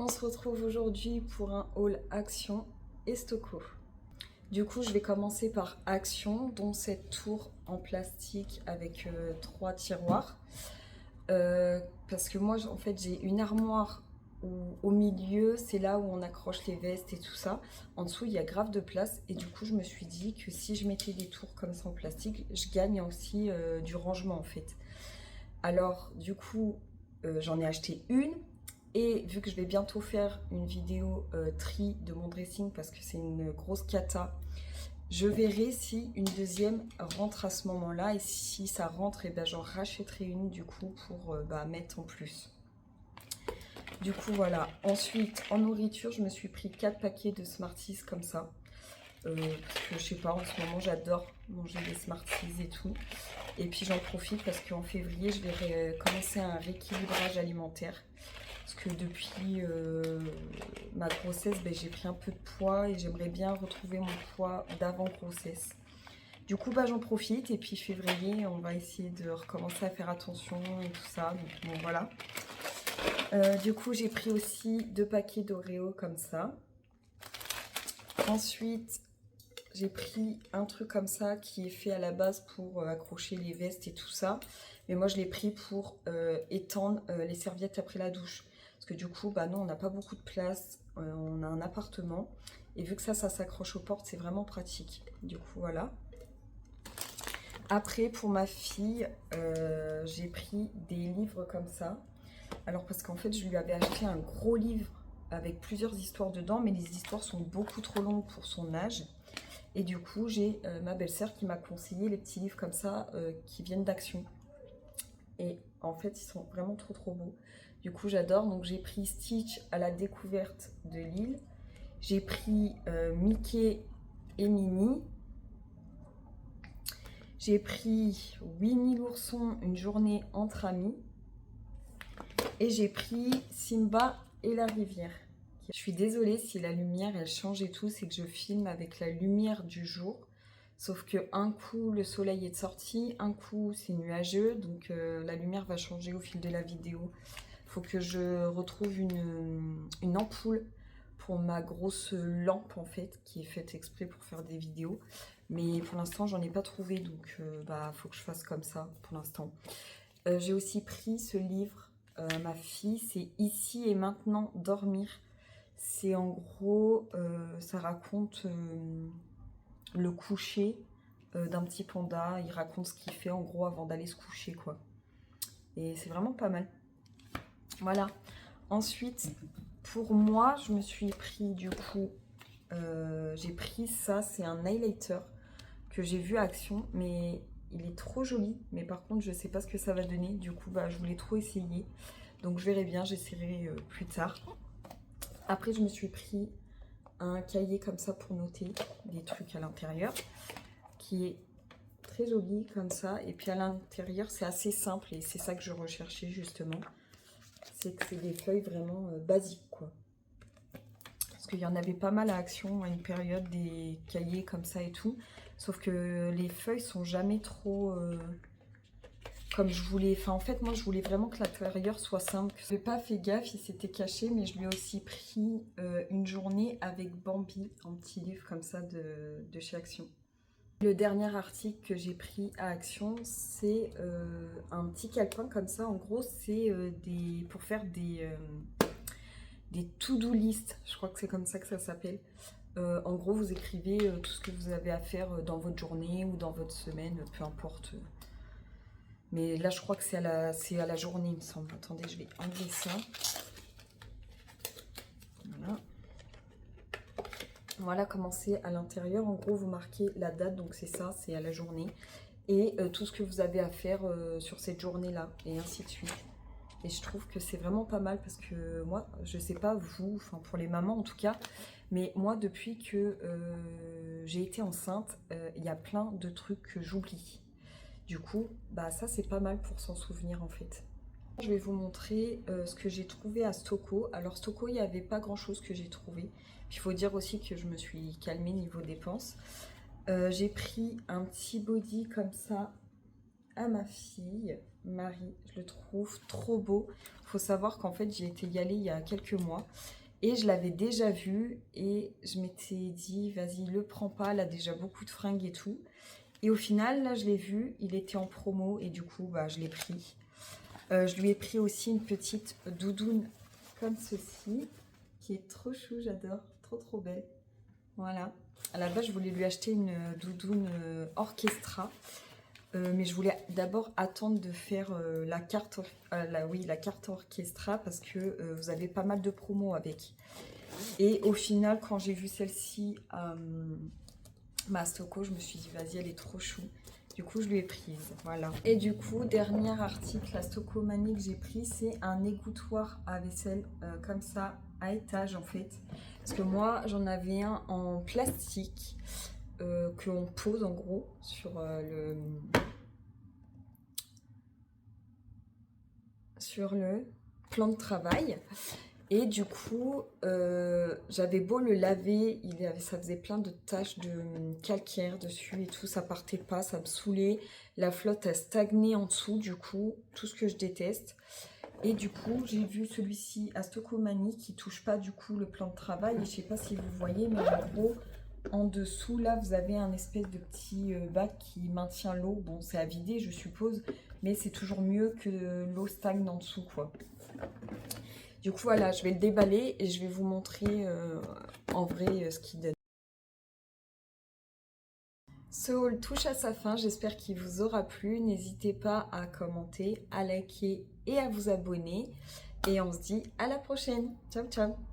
On se retrouve aujourd'hui pour un haul Action et Stoco. Du coup, je vais commencer par Action, dont cette tour en plastique avec 3 tiroirs. Parce que moi, en fait, j'ai une armoire où, au milieu, c'est là où on accroche les vestes et tout ça. En dessous, il y a grave de place. Et du coup, je me suis dit que si je mettais des tours comme ça en plastique, je gagne aussi du rangement, en fait. Alors, du coup, j'en ai acheté une. Et vu que je vais bientôt faire une vidéo tri de mon dressing parce que c'est une grosse cata, je verrai si une deuxième rentre à ce moment-là. Et si ça rentre, et ben, j'en rachèterai une du coup pour mettre en plus. Du coup, voilà. Ensuite, en nourriture, je me suis pris 4 paquets de Smarties comme ça. Parce que je sais pas, en ce moment, j'adore manger des Smarties et tout. Et puis, j'en profite parce qu'en février, je vais commencer un rééquilibrage alimentaire. Parce que depuis ma grossesse, j'ai pris un peu de poids et j'aimerais bien retrouver mon poids d'avant grossesse. Du coup, j'en profite et puis février, on va essayer de recommencer à faire attention et tout ça. Donc bon, voilà. Du coup, j'ai pris aussi 2 paquets d'Oreo comme ça. Ensuite, j'ai pris un truc comme ça qui est fait à la base pour accrocher les vestes et tout ça. Mais moi, je l'ai pris pour étendre les serviettes après la douche. Parce que du coup, non, on n'a pas beaucoup de place. On a un appartement. Et vu que ça s'accroche aux portes, c'est vraiment pratique. Du coup, voilà. Après, pour ma fille, j'ai pris des livres comme ça. Alors, parce qu'en fait, je lui avais acheté un gros livre avec plusieurs histoires dedans. Mais les histoires sont beaucoup trop longues pour son âge. Et du coup, j'ai ma belle-sœur qui m'a conseillé les petits livres comme ça qui viennent d'Action. Et en fait, ils sont vraiment trop beaux. Du coup, j'adore. Donc, j'ai pris Stitch à la découverte de l'île. J'ai pris Mickey et Minnie. J'ai pris Winnie l'ourson, une journée entre amis. Et j'ai pris Simba et la rivière. Je suis désolée si la lumière elle change et tout, c'est que je filme avec la lumière du jour. Sauf que un coup le soleil est sorti, un coup c'est nuageux, donc la lumière va changer au fil de la vidéo. Il faut que je retrouve une ampoule pour ma grosse lampe en fait, qui est faite exprès pour faire des vidéos. Mais pour l'instant j'en ai pas trouvé, donc faut que je fasse comme ça pour l'instant. J'ai aussi pris ce livre à ma fille, c'est Ici et maintenant dormir. C'est en gros, ça raconte le coucher d'un petit panda. Il raconte ce qu'il fait en gros avant d'aller se coucher, quoi. Et c'est vraiment pas mal. Voilà. Ensuite, pour moi, je me suis pris du coup, j'ai pris ça, c'est un highlighter que j'ai vu à Action, mais il est trop joli. Mais par contre, je sais pas ce que ça va donner. Du coup, je voulais trop essayer. Donc je verrai bien, j'essaierai plus tard. Après, je me suis pris un cahier comme ça pour noter des trucs à l'intérieur, qui est très joli comme ça. Et puis à l'intérieur, c'est assez simple et c'est ça que je recherchais justement. C'est que c'est des feuilles vraiment basiques, quoi. Parce qu'il y en avait pas mal à Action à une période, des cahiers comme ça et tout. Sauf que les feuilles sont jamais trop... comme je voulais, enfin en fait moi je voulais vraiment que l'intérieur soit simple. Je n'ai pas fait gaffe, il s'était caché, mais je lui ai aussi pris une journée avec Bambi, un petit livre comme ça de chez Action. Le dernier article que j'ai pris à Action, c'est un petit calepin comme ça. En gros, c'est pour faire des to-do list, je crois que c'est comme ça que ça s'appelle. En gros, vous écrivez tout ce que vous avez à faire dans votre journée ou dans votre semaine, peu importe. Mais là, je crois que c'est à la journée, il me semble. Attendez, je vais enlever ça. Voilà. Voilà comment c'est à l'intérieur. En gros, vous marquez la date, donc c'est ça, c'est à la journée. Et tout ce que vous avez à faire sur cette journée-là, et ainsi de suite. Et je trouve que c'est vraiment pas mal parce que moi, je sais pas vous, enfin pour les mamans en tout cas, mais moi, depuis que j'ai été enceinte, il y a plein de trucs que j'oublie. Du coup, ça c'est pas mal pour s'en souvenir en fait. Je vais vous montrer ce que j'ai trouvé à Stoco. Alors Stoco, il n'y avait pas grand chose que j'ai trouvé. Puis il faut dire aussi que je me suis calmée niveau dépenses. J'ai pris un petit body comme ça à ma fille. Marie. Je le trouve trop beau. Faut savoir qu'en fait, j'y étais y allée il y a quelques mois. Et je l'avais déjà vu. Et je m'étais dit, vas-y, le prends pas. Elle a déjà beaucoup de fringues et tout. Et au final, là, je l'ai vu. Il était en promo. Et du coup, bah, je l'ai pris. Je lui ai pris aussi une petite doudoune comme ceci. Qui est trop chou, j'adore. Trop, trop belle. Voilà. À la base, je voulais lui acheter une doudoune orchestra. Mais je voulais d'abord attendre de faire la carte orchestra parce que vous avez pas mal de promos avec. Et au final, quand j'ai vu celle-ci à Mastoko, je me suis dit, vas-y, elle est trop chou. Du coup, je lui ai prise. Voilà. Et du coup, dernier article, la Stocomanie que j'ai pris, c'est un égouttoir à vaisselle comme ça, à étage en fait. Parce que moi, j'en avais un en plastique qu'on pose en gros sur le plan de travail. Et du coup, j'avais beau le laver, ça faisait plein de taches de calcaire dessus et tout, ça partait pas, ça me saoulait. La flotte a stagné en dessous, du coup, tout ce que je déteste. Et du coup, j'ai vu celui-ci à Stocomanie qui touche pas du coup le plan de travail. Et je sais pas si vous voyez, mais en gros, en dessous, là, vous avez un espèce de petit bac qui maintient l'eau. Bon, c'est à vider, je suppose, mais c'est toujours mieux que l'eau stagne en dessous, quoi. Du coup, voilà, je vais le déballer et je vais vous montrer en vrai ce qu'il donne. Ce haul touche à sa fin, j'espère qu'il vous aura plu. N'hésitez pas à commenter, à liker et à vous abonner. Et on se dit à la prochaine. Ciao, ciao!